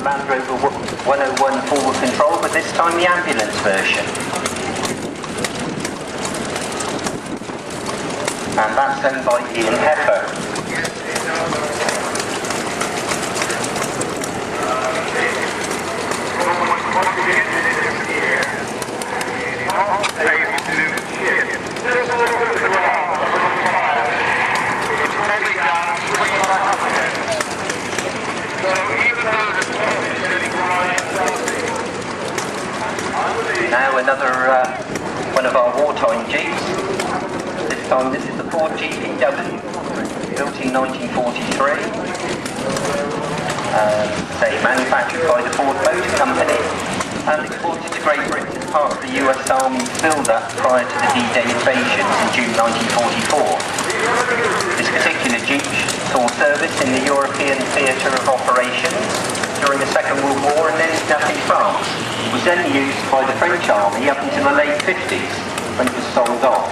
Land Rover 101 forward control, but this time the ambulance version. And that's owned by Ian Heffer. Now another one of our wartime Jeeps. This time this is the Ford GPW, built in 1943. Manufactured by the Ford Motor Company and exported to Great Britain as part of the US Army's build-up prior to the D-Day invasions in June 1944. This particular Jeep saw service in the European theatre of operations during the Second World War and ended up in France. It was then used by the French Army up until the late 50s when it was sold off.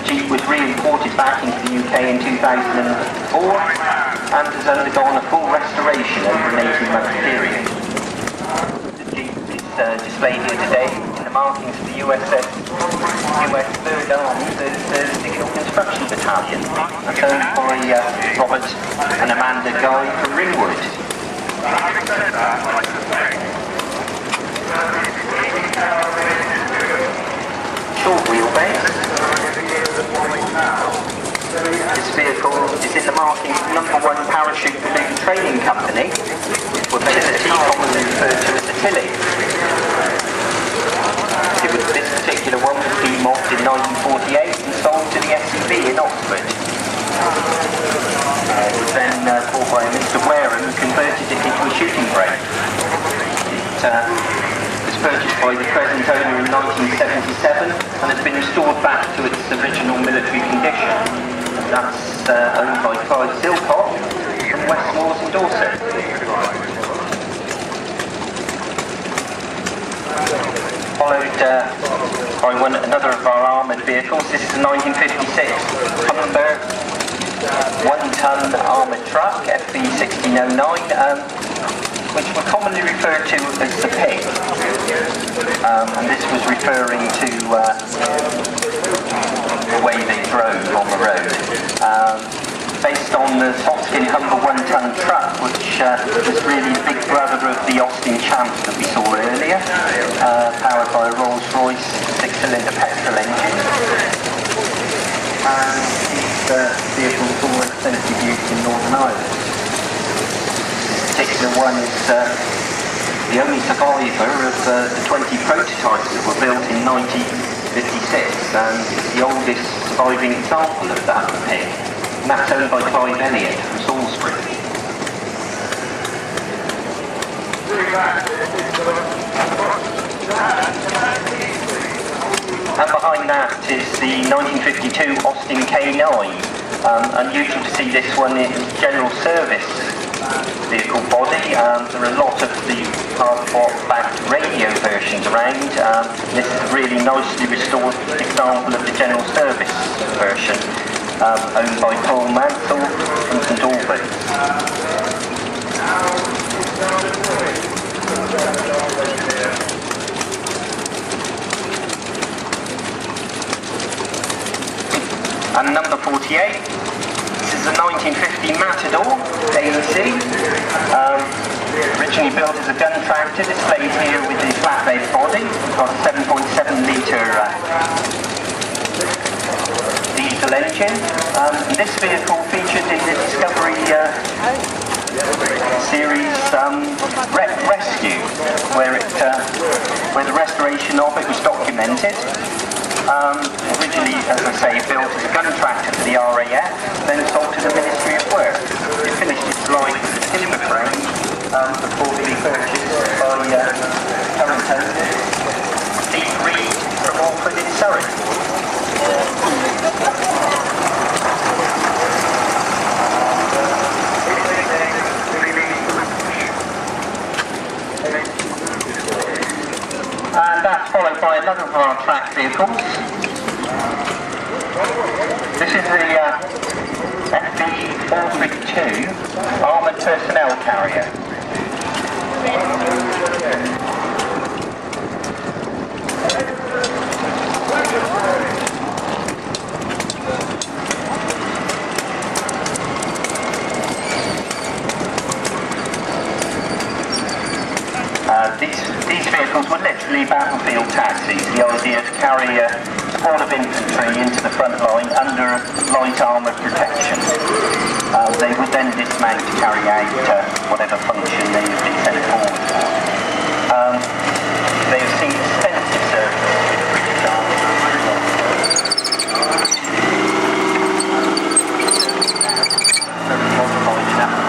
The Jeep was re-imported back into the UK in 2004 and has undergone a full restoration over an 18-month period. The Jeep is displayed here today in the markings of the US 3rd Army 3rd Signal Construction Battalion, and owned by Robert and Amanda Guy from Ringwood. Short wheelbase. This vehicle is in the marking of number 1 Parachute Balloon Training Company, with facility commonly referred to as the Tilly. This particular one was demobbed in 1948 and sold to the SEB in Oxford. It was then bought by Mr. Wareham and converted it into a shooting brake. It was purchased by the present owner in 1977 and has been restored back to its original military condition. That's owned by Clive Silcock from Westmoors in Dorset. Followed by another of our armoured vehicles. This is the 1956 Humber 1-ton armoured truck, FB1609, which were commonly referred to as the Pig. And this was referring to the way they drove on the road. Based on the Sofskin Humber 1-ton truck, which was really the big brother of the Austin Champ that we saw earlier, powered by a Rolls-Royce 6-cylinder petrol engine. And these vehicles saw extensive use in Northern Ireland. This particular one is the only survivor of the 20 prototypes that were built in 1956, and it's the oldest surviving example of that Pig. And that's owned by Clive Elliott from Salisbury. And behind that is the 1952 Austin K9. Unusual to see this one in general service vehicle body. There are a lot of the hardboard-backed radio versions around. This is a really nicely restored example of the general service version, owned by Paul Mansell from St Albans. And number 48, this is a 1950 Matador AEC, originally built as a gun tractor, displayed here with the flatbed body. It's got a 7.7 litre diesel engine. This vehicle featured in the Discovery series Rescue, where the restoration of it was documented. Originally, as I say, built as a gun tractor for the RAF, then sold to the Ministry of Work. It finished its life with a timber frame before being purchased by current owners, Steve Reed from Alford in Surrey. And that's followed by another of our track vehicles. This is the FB432 Armoured Personnel Carrier. These vehicles were literally battlefield taxis. The idea to carry a squad of infantry into the front line under light armoured protection. They would then dismount to carry out whatever function they have been sent forward for. They have seen extensive service with the British Army. Very modified enough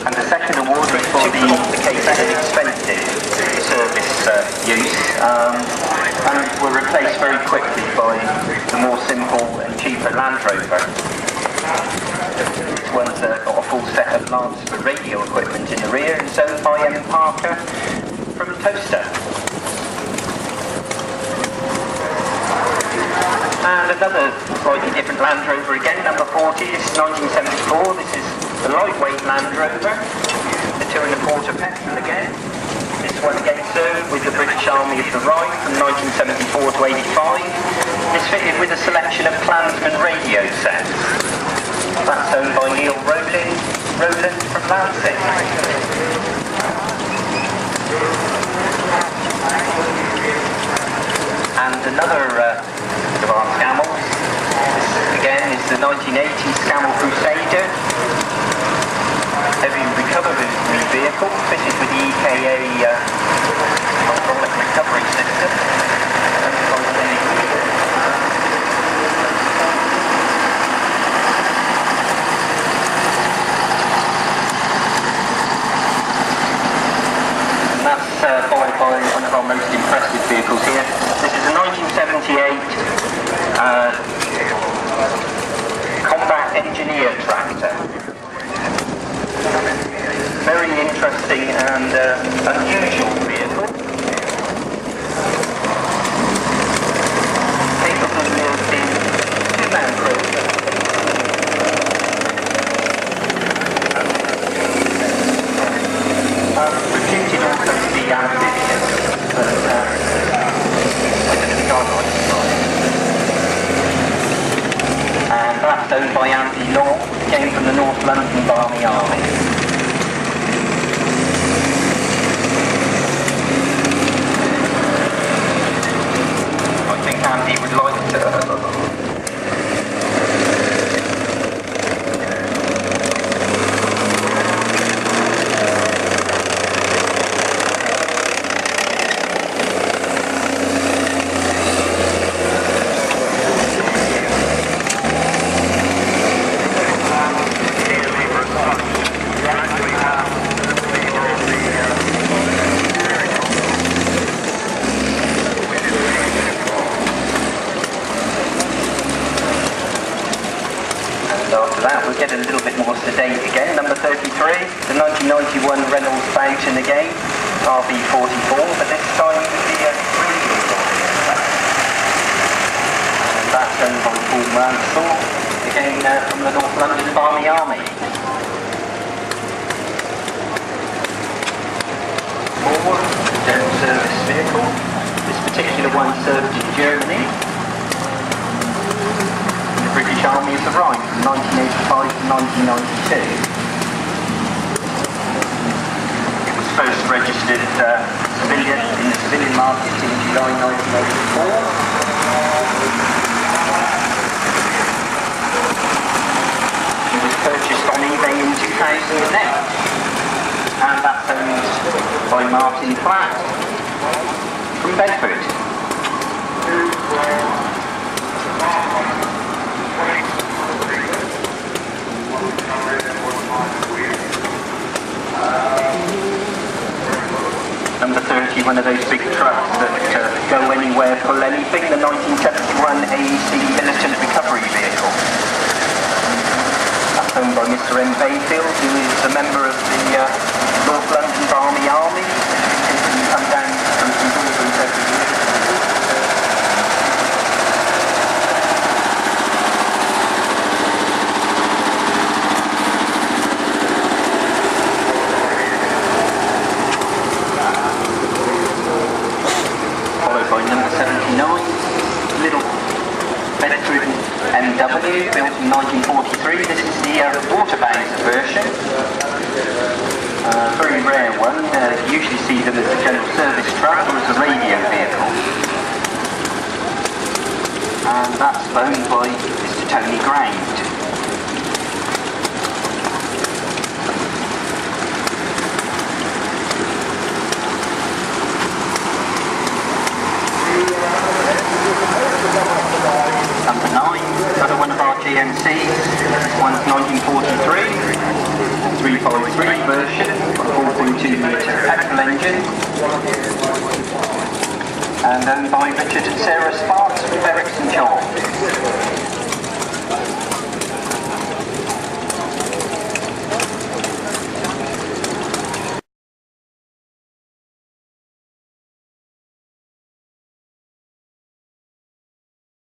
And the second award is for the complicated and expensive service use, and were replaced very quickly by the more simple and cheaper Land Rover. This one's got a full set of lamps for radio equipment in the rear, and it's owned by M. Parker from Toaster. And another slightly different Land Rover again, number 40, is 1974. This is the lightweight Land Rover, the 2.25 petrol again. This one again served with the British Army of the Rhine from 1974 to 85. It's fitted with a selection of Klansman radio sets. That's owned by Neil Rowland from Lansing. And another of our Scamels, this again is the 1980 Scamel Crusader, heavy recovery vehicle fitted with the EKA hydraulic recovery system. And that's followed by one of our most impressive vehicles here. This is a 1978 combat engineer tractor. Very interesting and unusual vehicle. Capable of wielding two-man crew. Reputed also to be amphibious, but I don't think I'd like to try it. And that's owned by Andy Law, came from the North London Barmy Army. I think Andy would like to get a little bit more sedate again. Number 33, the 1991 Reynolds Boughton again, RB44, but this time with the breathing and that's owned by Paul Mansell, again from the North London Barmy Army. Forward, general service vehicle. This particular one served in Germany. British Army of the Rhine from 1985 to 1992. It was first registered civilian in the civilian market in July 1984. It was purchased on eBay in 2008, and that's owned by Martin Platt from Bedford. Number 38, basically one of those big trucks that go anywhere, pull anything, the 1971 AEC militant recovery vehicle. That's owned by Mr. M. Bayfield, who is a member of the North London Army. He come down from St Albans every year. By number 79, little bed-driven MW built in 1943. This is the water-bound version. Very rare one. You usually see them as a general service truck or as a radio vehicle. And that's owned by Mr. Tony Ground. Number 9, another one of our GMCs. This one's 1943, 353 version, 4.2 metre petrol engine, and owned by Richard and Sarah Sparks from Berwick St John.